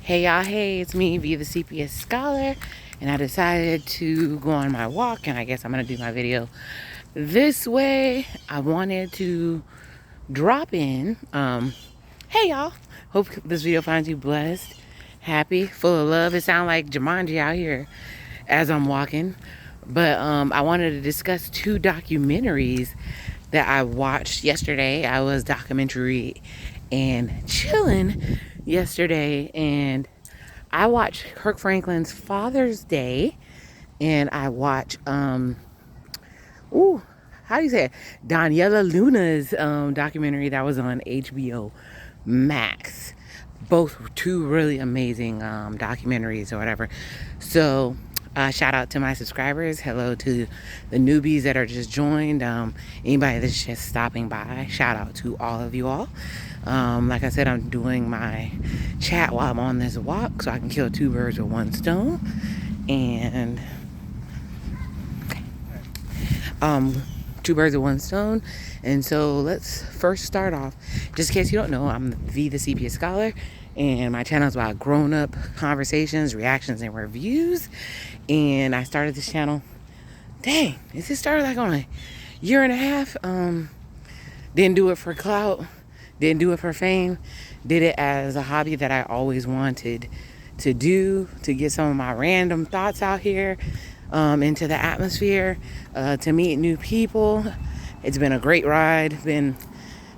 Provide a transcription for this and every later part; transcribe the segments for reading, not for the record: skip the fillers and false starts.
Hey y'all, hey, it's me, V the CPS Scholar, and I decided to go on my walk, and I guess I'm gonna do my video this way. I wanted to drop in. Hey y'all, hope this video finds you blessed, happy, full of love. It sounds like Jumanji out here as I'm walking, but I wanted to discuss two documentaries that I watched yesterday. I was documentary and chilling yesterday, and I watched Kirk Franklin's Father's Day, and I watched how do you say it? Donyale Luna's documentary that was on HBO Max. Both two really amazing documentaries or whatever. So shout out to my subscribers. Hello to the newbies that are just joined. Anybody that's just stopping by. Shout out to all of you all. Like I said, I'm doing my chat while I'm on this walk so I can kill two birds with one stone. And two birds with one stone. And so let's first start off. Just in case you don't know, I'm V the CPS Scholar, and my channel is about grown-up conversations, reactions, and reviews. And I started this channel, this started like on a year and a half. Didn't do it for clout, didn't do it for fame, did it as a hobby that I always wanted to do, to get some of my random thoughts out here into the atmosphere, to meet new people. It's been a great ride. Been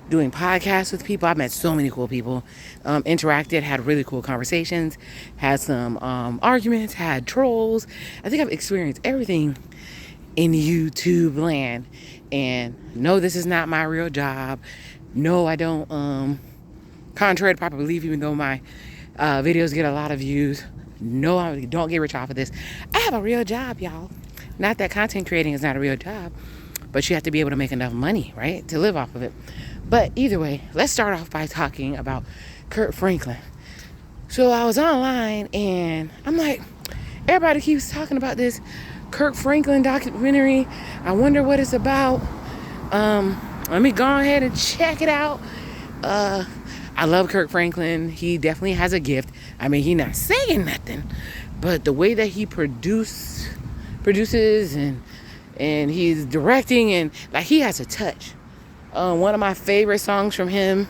doing podcasts with people. I've met so many cool people, interacted, had really cool conversations, had some arguments, had trolls. I think I've experienced everything in YouTube land. And no, this is not my real job. No, I don't, contrary to popular belief, even though my videos get a lot of views, no, I don't get rich off of this. I have a real job, y'all. Not that content creating is not a real job, but you have to be able to make enough money, right, to live off of it. But either way, let's start off by talking about Kirk Franklin. So I was online, and I'm like, everybody keeps talking about this Kirk Franklin documentary. I wonder what it's about. Let me go ahead and check it out. I love Kirk Franklin. He definitely has a gift. I mean, he's not saying nothing, but the way that he produces and he's directing, and like, he has a touch. One of my favorite songs from him,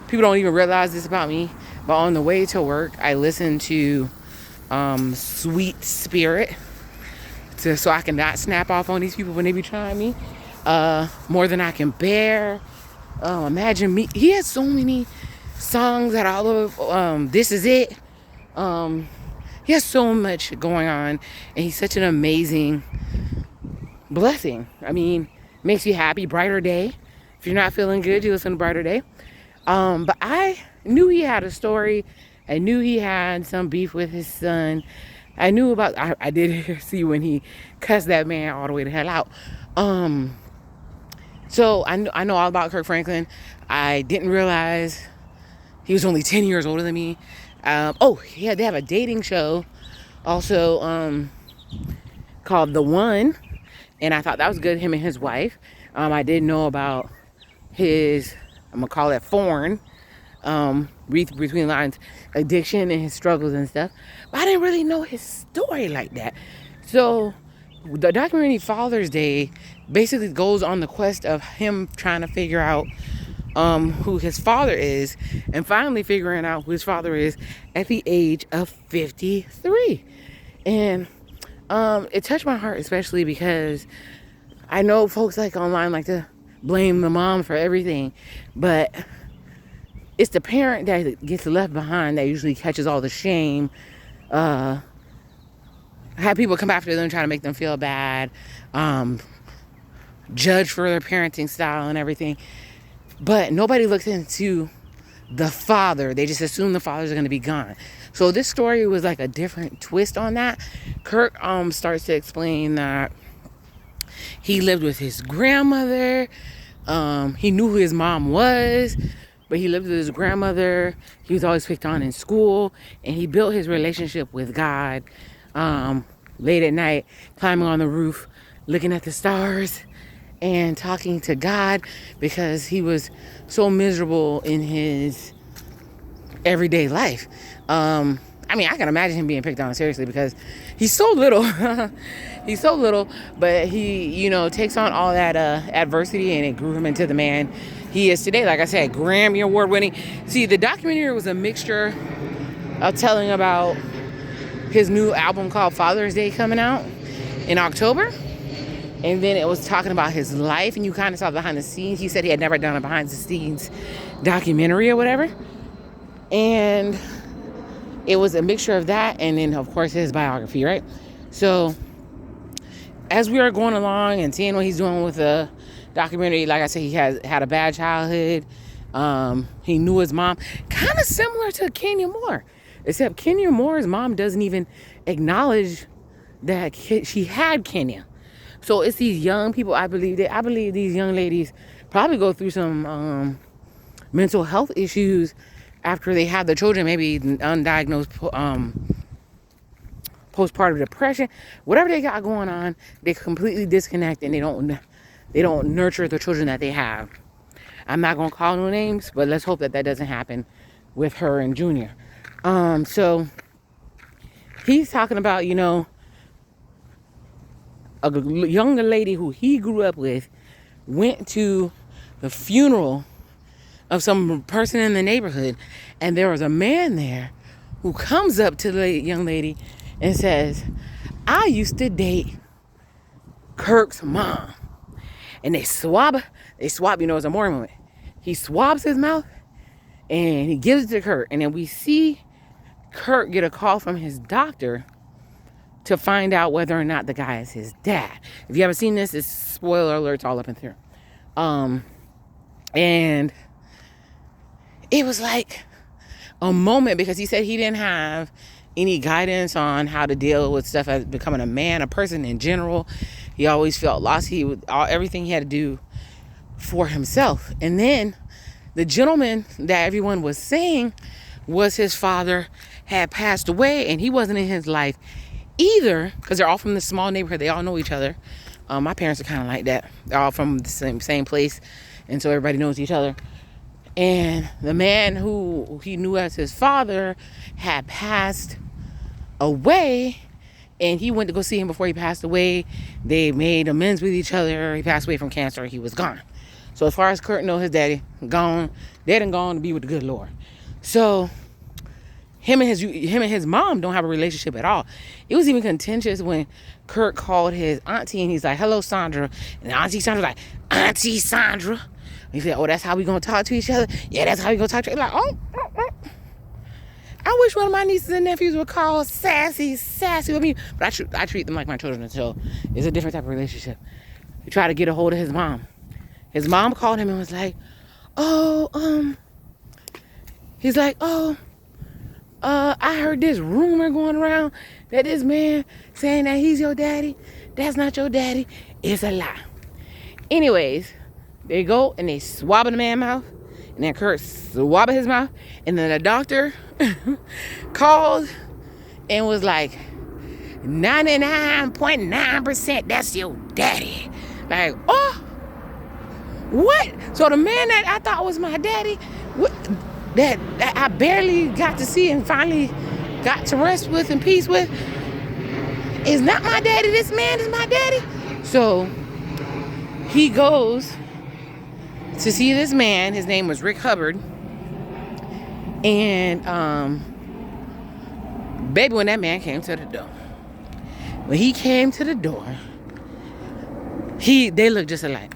people don't even realize this about me, but on the way to work, I listen to Sweet Spirit so I can not snap off on these people when they be trying me. More Than I Can Bear. Imagine Me. He has so many songs that are all over. This Is It. He has so much going on, and he's such an amazing blessing. I mean, makes you happy. Brighter Day. If you're not feeling good, you listen to Brighter Day. But I knew he had a story. I knew he had some beef with his son. I knew about, I did see when he cussed that man all the way to hell out. So I know all about Kirk Franklin. I didn't realize he was only 10 years older than me. Yeah, they have a dating show also called The One. And I thought that was good, him and his wife. I didn't know about his, I'm going to call it foreign, read between lines, addiction and his struggles and stuff. But I didn't really know his story like that. So the documentary Father's Day basically goes on the quest of him trying to figure out who his father is, and finally figuring out who his father is at the age of 53. And it touched my heart, especially because I know folks like online like to blame the mom for everything, but it's the parent that gets left behind that usually catches all the shame. Have people come after them, try to make them feel bad, judge for their parenting style and everything. But nobody looks into the father. They just assume the fathers are going to be gone. So this story was like a different twist on that. Kirk starts to explain that he lived with his grandmother. He knew who his mom was, but he lived with his grandmother. He was always picked on in school, and he built his relationship with God late at night, climbing on the roof, looking at the stars and talking to God, because he was so miserable in his everyday life. I mean, I can imagine him being picked on seriously because he's so little. He's so little, but he, takes on all that adversity, and it grew him into the man he is today. Like I said, Grammy Award winning. See, the documentary was a mixture of telling about his new album called Father's Day coming out in October. And then it was talking about his life, and you kind of saw behind the scenes. He said he had never done a behind the scenes documentary or whatever. And it was a mixture of that, and then, of course, his biography, right? So as we are going along and seeing what he's doing with the documentary, like I said, he has had a bad childhood. He knew his mom. Kind of similar to Kenya Moore. Except Kenya Moore's mom doesn't even acknowledge that she had Kenya. So it's these young people, I believe these young ladies probably go through some mental health issues after they have the children, maybe undiagnosed postpartum depression, whatever they got going on. They completely disconnect, and they don't nurture the children that they have. I'm not gonna call no names, but let's hope that doesn't happen with her and Junior. So he's talking about, a younger lady who he grew up with went to the funeral of some person in the neighborhood, and there was a man there who comes up to the young lady and says, I used to date Kirk's mom. And they swab, it's a Mormon moment. He swabs his mouth and he gives it to Kirk. And then we see Kirk get a call from his doctor to find out whether or not the guy is his dad. If you haven't seen this, it's spoiler alerts all up in here. And it was like a moment, because he said he didn't have any guidance on how to deal with stuff as becoming a man, a person in general. He always felt lost. Everything he had to do for himself. And then the gentleman that everyone was saying was his father had passed away, and he wasn't in his life either, because they're all from the small neighborhood. They all know each other. My parents are kind of like that. They're all from the same place, and so everybody knows each other. And the man who he knew as his father had passed away, and he went to go see him before he passed away. They made amends with each other. He passed away from cancer. He was gone. So as far as Kirk knows, his daddy gone, dead and gone to be with the good Lord. So him and his mom don't have a relationship at all. It was even contentious when Kirk called his auntie, and he's like, hello, Sandra. And Auntie Sandra's like, Auntie Sandra. He said, oh, that's how we gonna talk to each other? Yeah, that's how we gonna talk to each other. Like, oh. I wish one of my nieces and nephews would call sassy with me. But I treat them like my children, so it's a different type of relationship. He tried to get a hold of his mom. His mom called him and was like, he's like, I heard this rumor going around that this man saying that he's your daddy. That's not your daddy. It's a lie. Anyways, they go and they swab the man's mouth, and then Kirk swabbed his mouth, and then the doctor called and was like, 99.9% that's your daddy. Like, oh, what? So the man that I thought was my daddy, that I barely got to see and finally got to rest with and peace with, is not my daddy. This man is my daddy. So he goes to see this man. His name was Rick Hubbard. And baby, when that man came to the door, when he came to the door, they look just alike.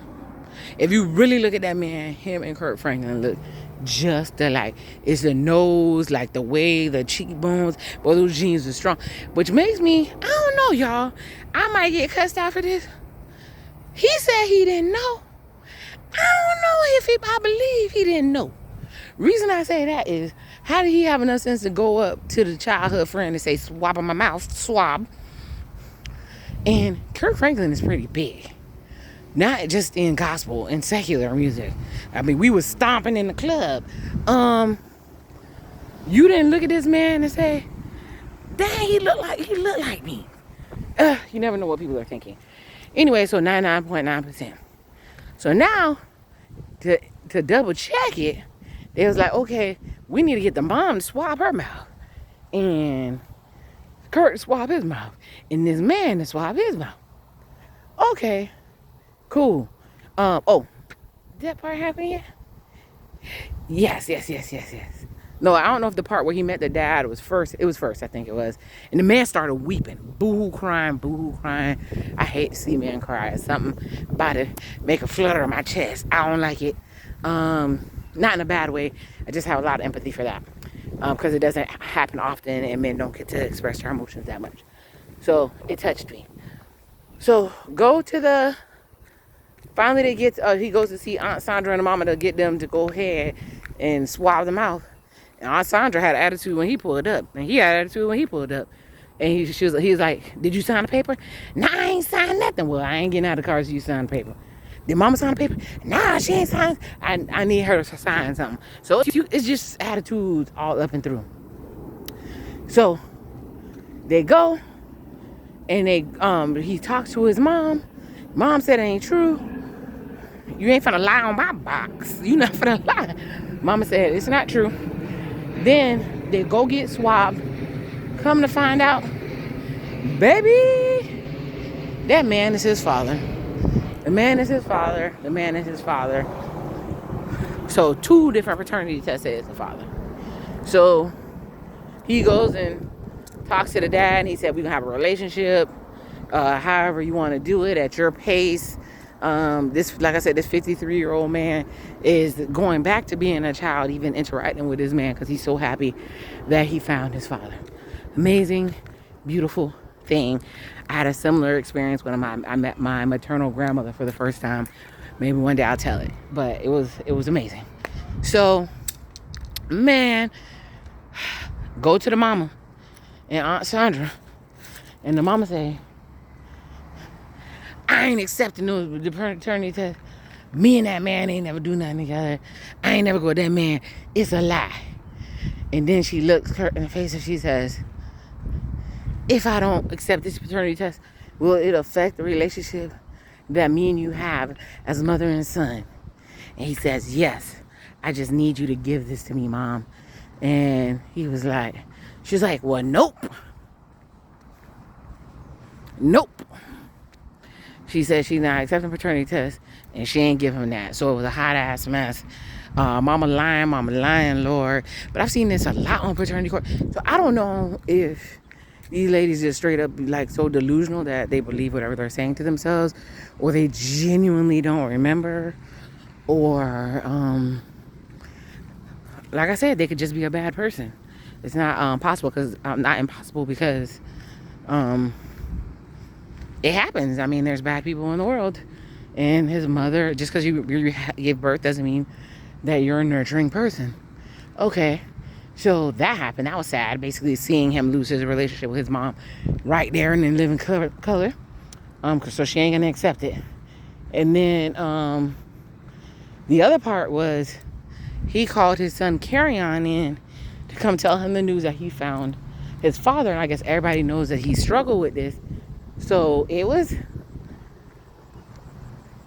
If you really look at that man, him and Kirk Franklin look just alike. It's the nose, like the way, the cheekbones, both those genes are strong. Which makes me, I don't know, y'all. I might get cussed out for this. He said he didn't know. I don't know I believe he didn't know. Reason I say that is, how did he have enough sense to go up to the childhood friend and say, swab in my mouth, swab? And Kirk Franklin is pretty big. Not just in gospel and secular music. I mean, we was stomping in the club. You didn't look at this man and say, dang, he looked like me. You never know what people are thinking. Anyway, so 99.9%. So now, to double check it, they was like, okay, we need to get the mom to swab her mouth. and Kirk swabbed his mouth, and this man swabbed his mouth. Okay, cool. Oh, did that part happen yet? Yes. No, I don't know if the part where he met the dad was first. It was first, I think it was. And the man started weeping, boo-hoo crying. I hate to see men cry. It's something about to make a flutter in my chest. I don't like it. Not in a bad way. I just have a lot of empathy for that. Because it doesn't happen often and men don't get to express their emotions that much. So it touched me. So finally he goes to see Aunt Sandra and the mama to get them to go ahead and swab them out. And Aunt Sandra had an attitude when he pulled up. And he had an attitude when he pulled up. And he was like, did you sign the paper? Nah, I ain't signed nothing. Well, I ain't getting out of the car so you sign the paper. Did mama sign the paper? Nah, she ain't signed. I need her to sign something. So it's just attitudes all up and through. So they go and he talks to his mom. Mom said it ain't true. You ain't finna lie on my box. You not finna lie. Mama said it's not true. Then they go get swabbed. Come to find out, baby, that man is his father. The man is his father. So 2 different paternity tests say it's the father. So he goes and talks to the dad, and he said, we can have a relationship, however you want to do it, at your pace. Like I said, this 53-year-old man is going back to being a child, even interacting with his man, because he's so happy that he found his father. Amazing, beautiful thing. I had a similar experience when I met my maternal grandmother for the first time. Maybe one day I'll tell it, but it was amazing. So, man, go to the mama and Aunt Sandra, and the mama say, I ain't accepting the paternity test. Me and that man ain't never do nothing together. I ain't never go with that man. It's a lie. And then she looks Kirk in the face and she says, if I don't accept this paternity test, will it affect the relationship that me and you have as mother and son? And he says, yes. I just need you to give this to me, Mom. And she was like, well, nope. She said she's not accepting paternity test, and she ain't give him that. So it was a hot ass mess. Mama lying, Lord. But I've seen this a lot on paternity court. So I don't know if these ladies just straight up like so delusional that they believe whatever they're saying to themselves, or they genuinely don't remember, or like I said, they could just be a bad person. It's not possible because not impossible because it happens. I mean, there's bad people in the world, and his mother, just because you give birth doesn't mean that you're a nurturing person. Okay, so that happened. That was sad. Basically, seeing him lose his relationship with his mom right there and in living color. So she ain't gonna accept it. And then the other part was he called his son Carry-On in to come tell him the news that he found his father. And I guess everybody knows that he struggled with this. So it was,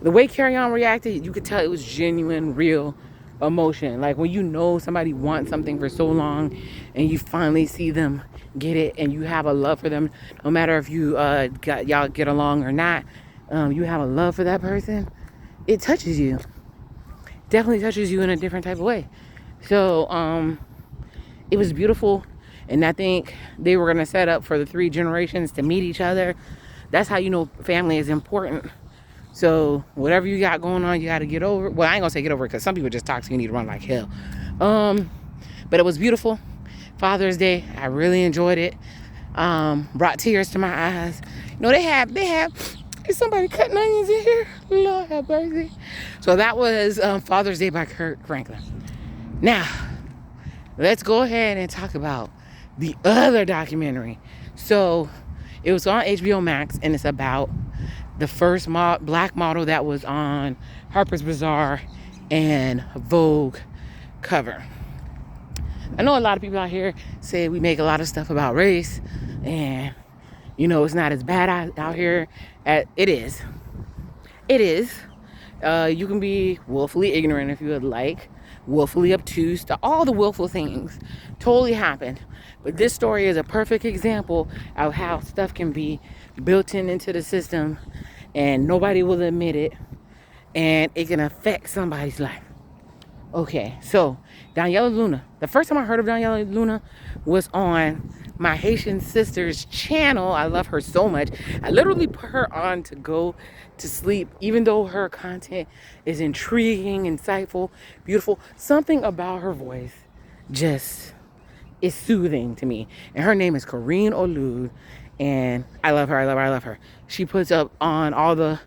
the way Carry-On reacted, you could tell it was genuine, real emotion. Like when you know somebody wants something for so long and you finally see them get it and you have a love for them, no matter if you y'all get along or not, you have a love for that person, it touches you. Definitely touches you in a different type of way. So it was beautiful. And I think they were going to set up for the 3 generations to meet each other. That's how you know family is important. So whatever you got going on, you got to get over it. Well, I ain't going to say get over it because some people just toxic and need to run like hell. But it was beautiful. Father's Day, I really enjoyed it. Brought tears to my eyes. You know, they have, is somebody cutting onions in here? Lord have mercy. So that was Father's Day by Kirk Franklin. Now, let's go ahead and talk about the other documentary. So it was on HBO Max, and it's about the first black model that was on Harper's Bazaar and Vogue cover. I know a lot of people out here say we make a lot of stuff about race, and you know it's not as bad out here as it is. It is. You can be willfully ignorant if you would like, willfully obtuse, to all the willful things totally happened. But this story is a perfect example of how stuff can be built into the system and nobody will admit it, and it can affect somebody's life. Okay, so Donyale Luna. The first time I heard of Donyale Luna was on my Haitian sister's channel. I love her so much. I literally put her on to go to sleep, even though her content is intriguing, insightful, beautiful. Something about her voice just is soothing to me. And her name is Corinne Olude, and I love her. I love her. She puts up on all the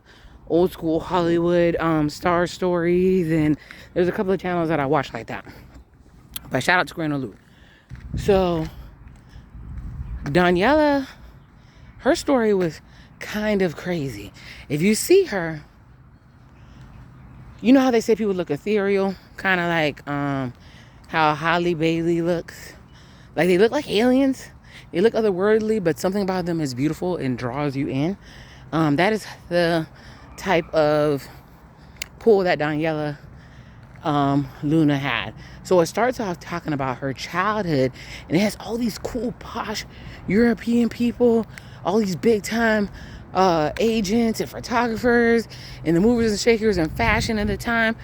old school Hollywood star stories, and there's a couple of channels that I watch like that. But shout out to Corinne Olude. So Donyale, her story was kind of crazy. If you see her, you know how they say people look ethereal, kind of like how Halle Bailey looks. Like they look like aliens. They look otherworldly, but something about them is beautiful and draws you in. That is the type of pull that Donyale Luna had. So it starts off talking about her childhood, and it has all these cool, posh European people, all these big time agents and photographers and the movers and shakers and fashion at the time.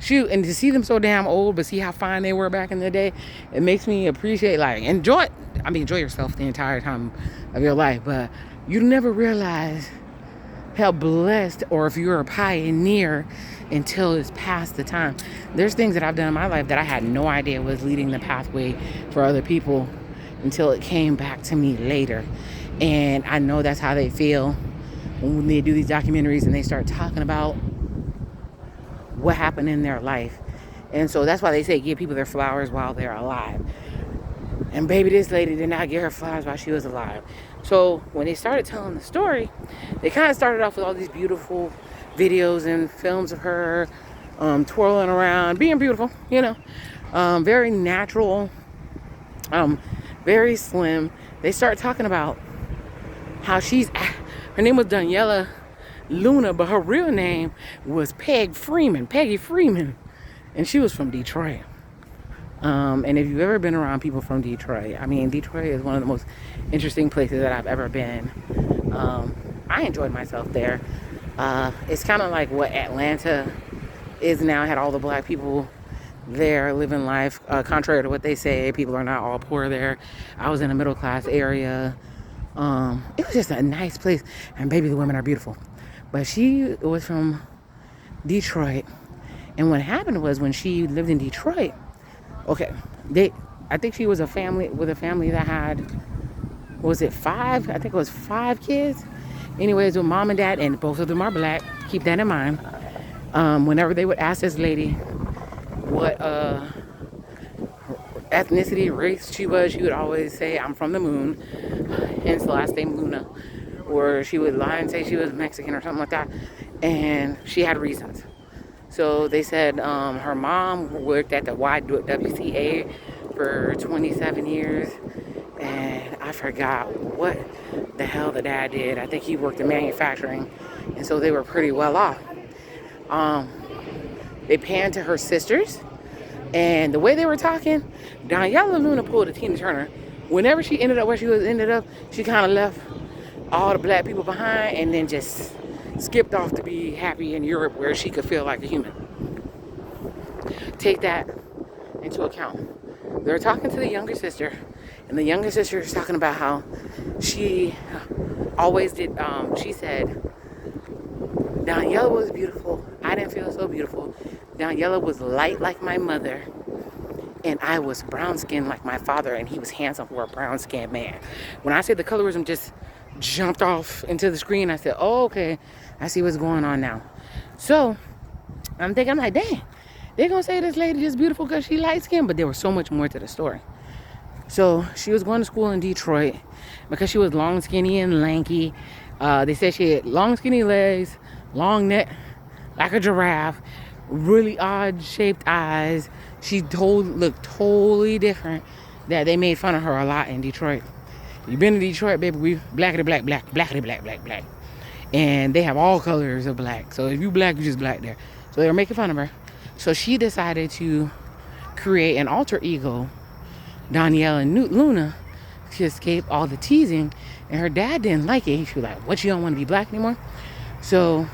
Shoot, and to see them so damn old, but see how fine they were back in the day, it makes me appreciate, like, enjoy yourself the entire time of your life, but you never realize how blessed, or if you're a pioneer, until it's past the time. There's things that I've done in my life that I had no idea was leading the pathway for other people until it came back to me later. And I know that's how they feel when they do these documentaries and they start talking about what happened in their life. And so that's why they say give people their flowers while they're alive. And baby, this lady did not get her flowers while she was alive. So when they started telling the story, they kind of started off with all these beautiful videos and films of her twirling around, being beautiful, you know, very natural, very slim. They start talking about how her name was Donyale Luna, but her real name was Peggy Freeman, and she was from Detroit. And if you've ever been around people from Detroit, I mean, Detroit is one of the most interesting places that I've ever been. I enjoyed myself there. It's kind of like what Atlanta is now. Had all the black people there living life. Contrary to what they say, people are not all poor there. I was in a middle class area. It was just a nice place. And baby, the women are beautiful. But she was from Detroit. And what happened was when she lived in Detroit, okay, I think she was a family that had, was it 5? I think it was 5 kids. Anyways, with mom and dad, and both of them are black. Keep that in mind. Whenever they would ask this lady what ethnicity, race she was, she would always say, I'm from the moon, hence the last name Luna. Or she would lie and say she was Mexican or something like that. And she had reasons. So they said her mom worked at the YWCA for 27 years. And I forgot what the hell the dad did. I think he worked in manufacturing. And so they were pretty well off. They panned to her sisters. And the way they were talking, Donyale Luna pulled a Tina Turner. Whenever she ended up where she ended up, she kind of left all the black people behind and then just skipped off to be happy in Europe where she could feel like a human. Take that into account. They're talking to the younger sister, and the younger sister is talking about how she always did, she said, Donyale was beautiful. I didn't feel so beautiful. Donyale was light like my mother, and I was brown-skinned like my father, and he was handsome for a brown-skinned man. When I said the colorism just jumped off into the screen, I said, oh, okay, I see what's going on now. So I'm like, dang, they're going to say this lady is beautiful because she light-skinned, but there was so much more to the story. So she was going to school in Detroit because she was long, skinny, and lanky. They said she had long, skinny legs, long neck, like a giraffe, really odd-shaped eyes. She looked totally different. That they made fun of her a lot in Detroit. You've been to Detroit, baby, we blackity black, blackity black. And they have all colors of black. So if you black, you just black there. So they were making fun of her. So she decided to create an alter ego, Donyale and Luna, to escape all the teasing. And her dad didn't like it. She was like, what, you don't want to be black anymore? So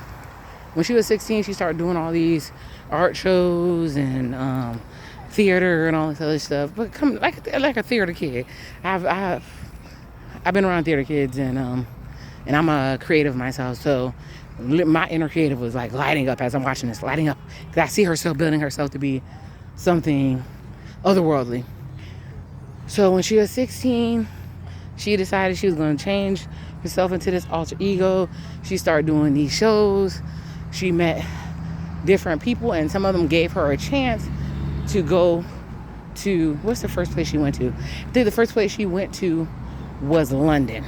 when she was 16, she started doing all these art shows and theater and all this other stuff. But come like a theater kid. I've been around theater kids, and I'm a creative myself. So my inner creative was like lighting up as I'm watching this, lighting up. Because I see herself building herself to be something otherworldly. So when she was 16, she decided she was going to change herself into this alter ego. She started doing these shows. She met different people, and some of them gave her a chance to go to, what's the first place she went to? I think the first place she went to was London.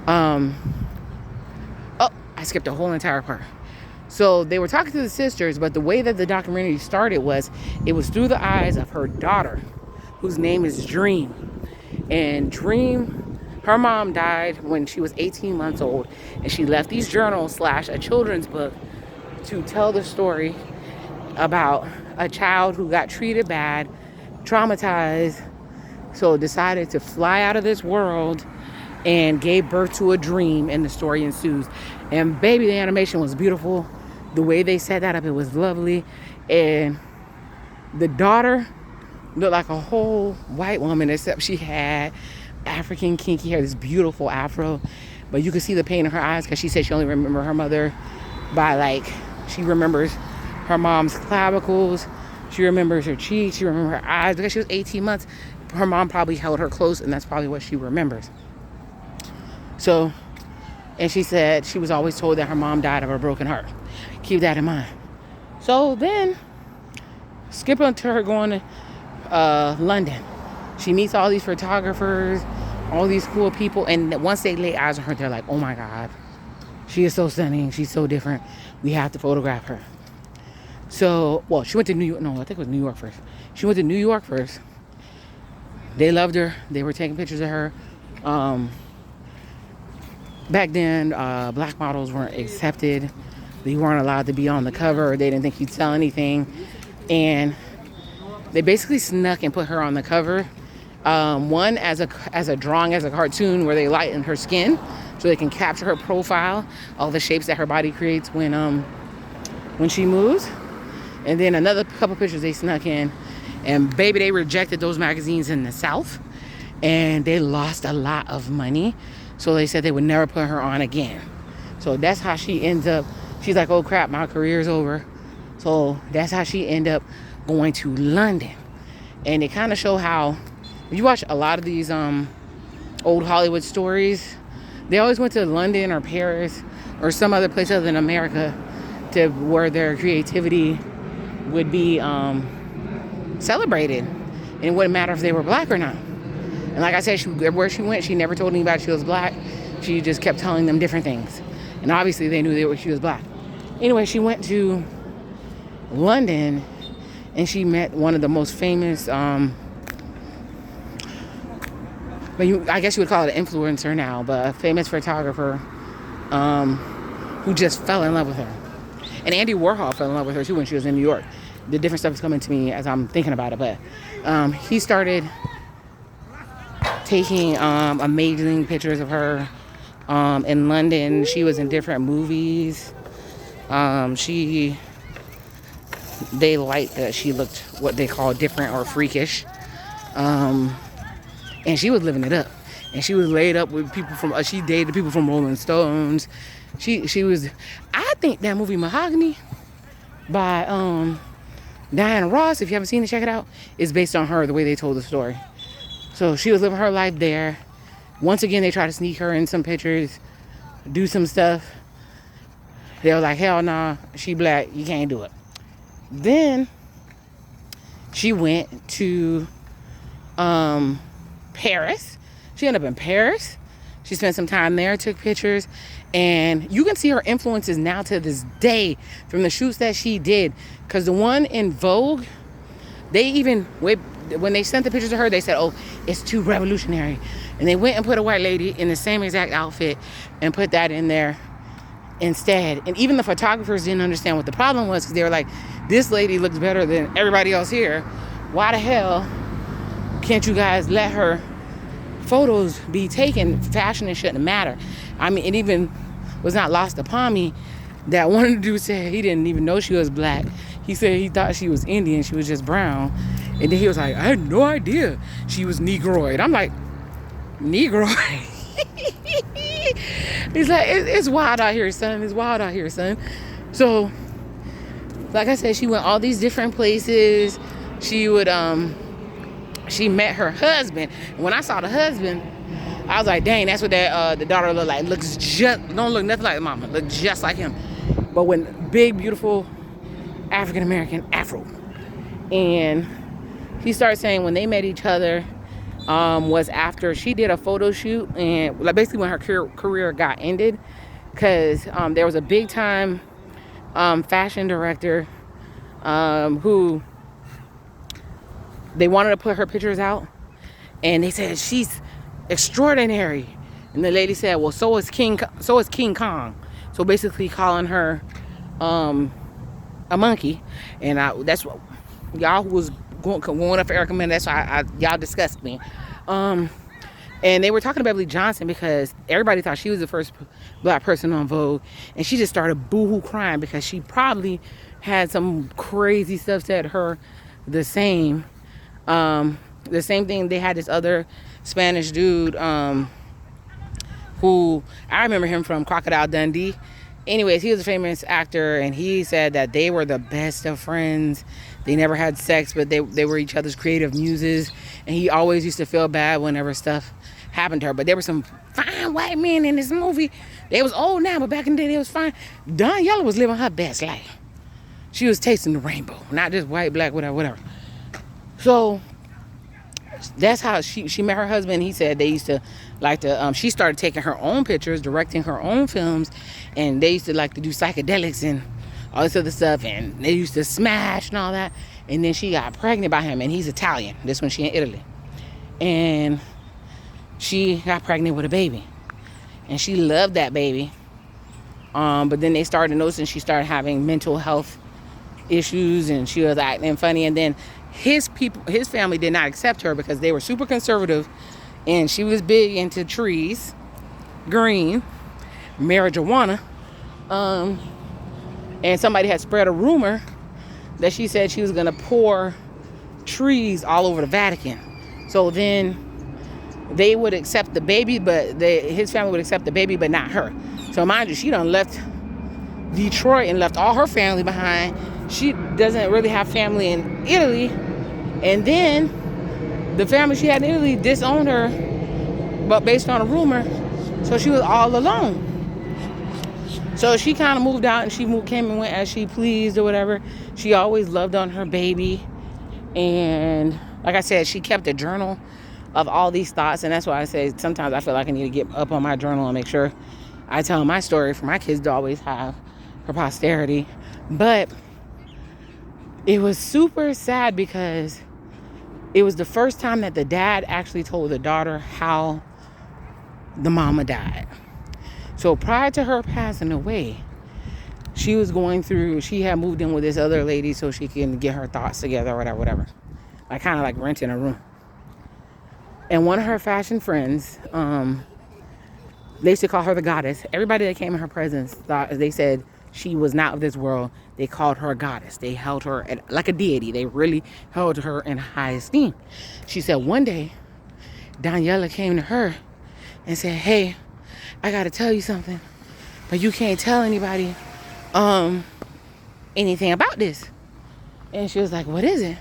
Oh, I skipped a whole entire part. So they were talking to the sisters, but the way that the documentary started was, it was through the eyes of her daughter, whose name is Dream. And Dream, her mom died when she was 18 months old, and she left these journals / a children's book to tell the story about a child who got treated bad, traumatized, so decided to fly out of this world and gave birth to a dream, and the story ensues. And baby, the animation was beautiful. The way they set that up, it was lovely. And the daughter looked like a whole white woman, except she had African kinky hair, this beautiful afro. But you could see the pain in her eyes, because she said she only remembered her mother by, like, she remembers her mom's clavicles, she remembers her cheeks, she remembers her eyes. Because she was 18 months, her mom probably held her close, and that's probably what she remembers. So, and she said she was always told that her mom died of a broken heart. Keep that in mind. So then, skip into her going to London. She meets all these photographers, all these cool people, and once they lay eyes on her, they're like, oh my God, she is so stunning, she's so different, we have to photograph her. So, well, she went to New York. No, I think it was New York first. She went to New York first. They loved her. They were taking pictures of her. Back then, black models weren't accepted. They weren't allowed to be on the cover. They didn't think you'd sell anything. And they basically snuck and put her on the cover. One as a drawing, as a cartoon, where they lighten her skin so they can capture her profile, all the shapes that her body creates when she moves. And then another couple pictures they snuck in. And baby, they rejected those magazines in the South. And they lost a lot of money. So they said they would never put her on again. So that's how she ends up. She's like, oh crap, my career's over. So that's how she ended up going to London. And they kind of show how, if you watch a lot of these old Hollywood stories, they always went to London or Paris or some other place other than America to where their creativity would be celebrated. And it wouldn't matter if they were black or not. And like I said, where she went, she never told anybody she was black. She just kept telling them different things. And obviously they knew she was black. Anyway, she went to London and she met one of the most famous, I guess you would call it an influencer now, but a famous photographer who just fell in love with her. And Andy Warhol fell in love with her too when she was in New York. The different stuff is coming to me as I'm thinking about it, but he started taking amazing pictures of her in London. She was in different movies. They liked that she looked what they call different or freakish. And she was living it up. And she was laid up with people from, she dated people from Rolling Stones. She was, I think that movie Mahogany by Diana Ross, if you haven't seen it, check it out, is based on her, the way they told the story. So she was living her life there. Once again, they tried to sneak her in some pictures, do some stuff. They were like, hell nah, she black, you can't do it. Then she went to Paris. She ended up in Paris. She spent some time there, took pictures, and you can see her influences now to this day from the shoots that she did. Because the one in Vogue, they even, when they sent the pictures of her, they said, oh, it's too revolutionary. And they went and put a white lady in the same exact outfit and put that in there instead. And even the photographers didn't understand what the problem was, because they were like, this lady looks better than everybody else here. Why the hell can't you guys let her photos be taken? Fashion and shouldn't matter. I mean, it even was not lost upon me that one of the dudes said he didn't even know she was black. He said he thought she was Indian, she was just brown. And then he was like, I had no idea she was Negroid. I'm like, Negroid? He's like, it's wild out here, son. It's wild out here, son. So, like I said, she went all these different places. She met her husband. And when I saw the husband, I was like, dang, that's what that the daughter looked like. Don't look nothing like the mama. Look just like him. But when big, beautiful African-American afro. And he started saying when they met each other was after she did a photo shoot, and like basically when her career got ended, because there was a big time fashion director who they wanted to put her pictures out, and they said she's extraordinary, and the lady said, well, so is King Kong. So basically calling her a monkey. And that's what y'all who was going up for Erica Mena, that's why y'all disgust me. And they were talking to Beverly Johnson because everybody thought she was the first black person on Vogue, and she just started boohoo crying because she probably had some crazy stuff said her the same thing. They had this other Spanish dude who I remember him from Crocodile Dundee. Anyways, he was a famous actor, and he said that they were the best of friends. They never had sex, but they were each other's creative muses, and he always used to feel bad whenever stuff happened to her. But there were some fine white men in this movie. They was old now, but back in the day they was fine. Donyale was living her best life. She was tasting the rainbow, not just white, black, whatever. So that's how she met her husband. He said they used to like to she started taking her own pictures, directing her own films, and they used to like to do psychedelics and all this other stuff, and they used to smash and all that. And then she got pregnant by him, and he's Italian. This one, she in Italy, and she got pregnant with a baby, and she loved that baby. But then they started noticing she started having mental health issues, and she was acting funny. And then his family did not accept her because they were super conservative, and she was big into trees, green, marijuana, and somebody had spread a rumor that she said she was gonna pour trees all over the Vatican. So then they would accept the baby, but his family would accept the baby, but not her. So mind you, she done left Detroit and left all her family behind. She doesn't really have family in Italy. And then the family she had in Italy disowned her, but based on a rumor. So she was all alone. So she kind of moved out, and she came and went as she pleased or whatever. She always loved on her baby. And like I said, she kept a journal of all these thoughts. And that's why I say sometimes I feel like I need to get up on my journal and make sure I tell my story for my kids to always have for posterity. But it was super sad because it was the first time that the dad actually told the daughter how the mama died. So prior to her passing away, she had moved in with this other lady so she can get her thoughts together or whatever. Like kind of like renting a room. And one of her fashion friends, they used to call her the goddess. Everybody that came in her presence they said she was not of this world. They called her a goddess. They held her like a deity. They really held her in high esteem. She said one day, Donyale came to her and said, hey, I got to tell you something, but you can't tell anybody anything about this. And she was like, what is it?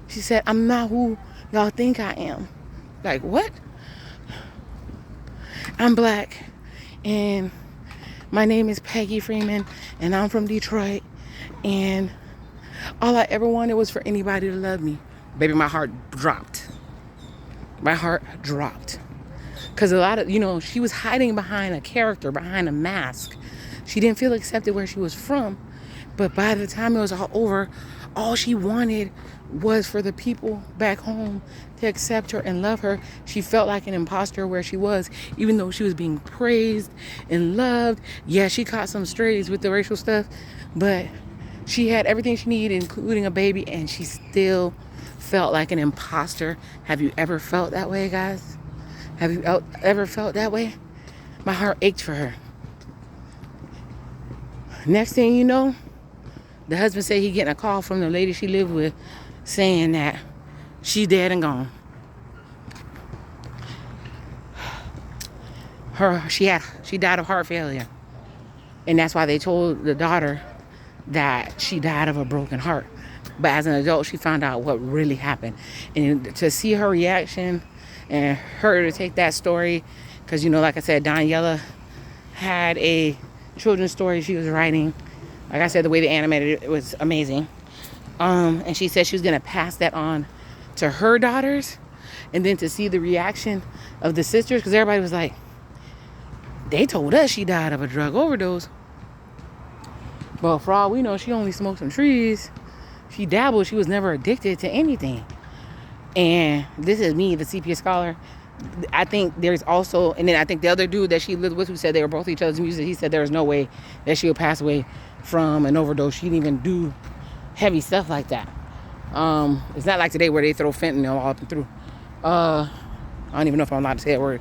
She said, I'm not who y'all think I am. Like, what? I'm black, and my name is Peggy Freeman, and I'm from Detroit, and all I ever wanted was for anybody to love me. Baby, my heart dropped. My heart dropped. Because a lot of, she was hiding behind a character, behind a mask. She didn't feel accepted where she was from. But by the time it was all over, all she wanted was for the people back home to accept her and love her. She felt like an imposter where she was, even though she was being praised and loved. Yeah, she caught some strays with the racial stuff, but She had everything she needed, including a baby, and she still felt like an imposter. Have you ever felt that way, guys? Have you ever felt that way? My heart ached for her. Next thing you know, the husband said he getting a call from the lady she lived with saying that she's dead and gone. She died of heart failure. And that's why they told the daughter that she died of a broken heart. But as an adult, she found out what really happened. And to see her reaction and her to take that story, because, like I said, Donyale had a children's story she was writing. Like I said, the way they animated it was amazing. And she said she was going to pass that on to her daughters. And then to see the reaction of the sisters, because everybody was like, they told us she died of a drug overdose. But for all we know, she only smoked some trees. She dabbled. She was never addicted to anything. And this is me, the CPS scholar. I think there's also, and then I think the other dude that she lived with who said they were both each other's music, he said there was no way that she would pass away from an overdose. She didn't even do heavy stuff like that. It's not like today where they throw fentanyl all up and through. I don't even know if I'm allowed to say that word.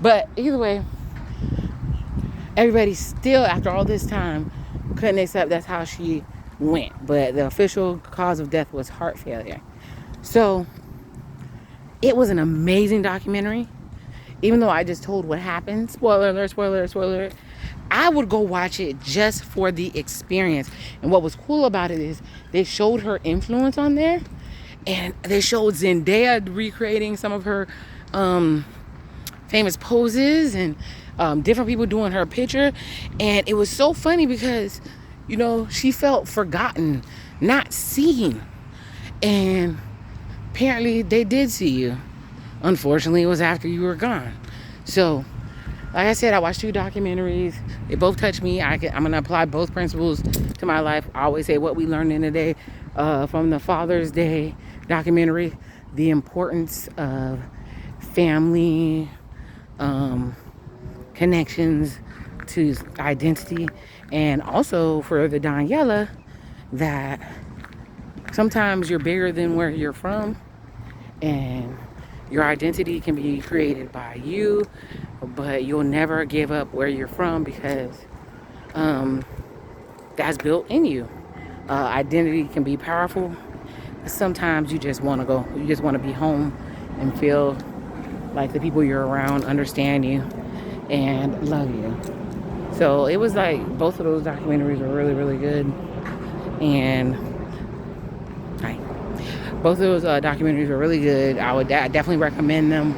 But either way, everybody still, after all this time, couldn't accept that's how she went. But the official cause of death was heart failure. So it was an amazing documentary. Even though I just told what happened, spoiler alert, spoiler alert, spoiler alert, I would go watch it just for the experience. And what was cool about it is they showed her influence on there. And they showed Zendaya recreating some of her famous poses and different people doing her picture. And it was so funny because, she felt forgotten, not seen. And apparently they did see you. Unfortunately, it was after you were gone. So, like I said, I watched 2 documentaries. They both touched me. I'm going to apply both principles to my life. I always say what we learned in the day from the Father's Day documentary, the importance of family, connections to identity, and also for the Donyale that sometimes you're bigger than where you're from, and your identity can be created by you, but you'll never give up where you're from because that's built in you. Identity can be powerful. Sometimes you just want to go. You just want to be home and feel like the people you're around understand you and love you. So it was like both of those documentaries were really, really good. And both of those documentaries were really good. I definitely recommend them.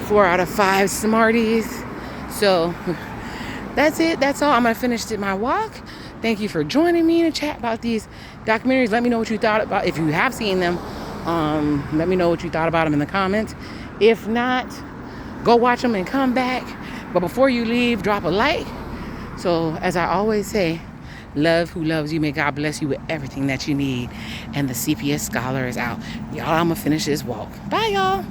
4 out of 5 Smarties. So that's it. That's all. I'm going to finish my walk. Thank you for joining me to chat about these documentaries. Let me know what you thought about, if you have seen them. Let me know what you thought about them in the comments. If not, go watch them and come back. But before you leave, drop a like. So as I always say, love who loves you. May God bless you with everything that you need. And the CPS Scholar is out. Y'all, I'm going to finish this walk. Bye, y'all.